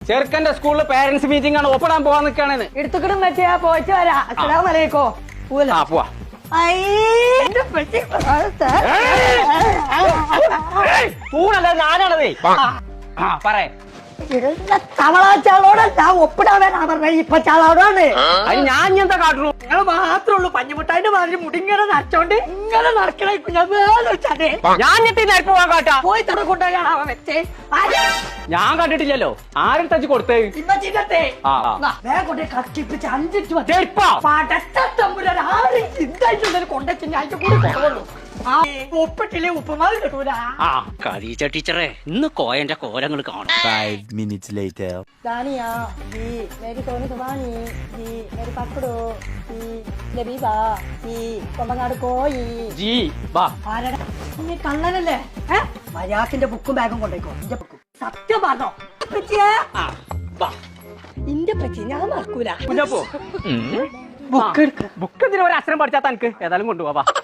ചെറുക്കന്റെ സ്കൂളിൽ parents meeting ആണ്, ഒപ്പിടാൻ പോവാൻ നിൽക്കാണെന്ന്. എടുത്തുകിടും പറ്റിയ പോയിട്ട് വരാം. അസ്സലാമു അലൈക്കും. പോവാ. പൂണല്ല ഞാനാണതേ. പറയേ തവളാച്ചാളോട് ഞാൻ ഒപ്പിടാൻ വരാൻ പറഞ്ഞ ഇപ്പൊ ചാളോടാണ്. അത് ഞാൻ എന്താ കാട്ടുന്നു? നിങ്ങൾ മാത്രമേ ഉള്ളൂ പഞ്ഞിമുട്ടായിന്റെ മാതിരി മുടിങ്ങനെ നരച്ചോണ്ട് ഇങ്ങനെ നടക്കണേ. ഞാൻ ഞെട്ടിപ്പ് പോകാൻ കാട്ടാ. പോയി തട കൊണ്ടുപോയാണ് അവൻ വെച്ചേ. ഞാൻ കണ്ടിട്ടില്ലല്ലോ. ആരും തച്ച് കൊടുത്തേ? വേഗം കൊണ്ട് കത്തിപ്പിച്ച് 5 കൊണ്ടുവച്ച് ഞാൻ കൂടി കൊണ്ടുള്ളൂ. ഒപ്പിട്ടില്ലേ ഉപ്പുമാവ് കിട്ടൂല. കളീച്ച ടീച്ചറെ, ഇന്ന് കോയന്റെ കോലങ്ങൾ കാണും. 5 minutes later. ദാനിയ ജി മേരി സോനി സുബാനി ജി മേരി പക്കടു ജി ലബീബ ജി കൊമ്പങ്ങാട് കോയി ജി വാ. ആരടാ നീ കള്ളനല്ലേ? മര്യാദക്കിന്റെ ബുക്കും ബാഗും കൊണ്ടേക്കോ. ഇന്റെ ബുക്കും സത്യം പറഞ്ഞോ ഇന്റെ പറ്റി ഞാൻ മറക്കൂല. ബുക്ക് എന്തിനാ ഒരു അക്ഷരം പഠിച്ചാ തനിക്ക്? ഏതായാലും കൊണ്ടുപോവാ.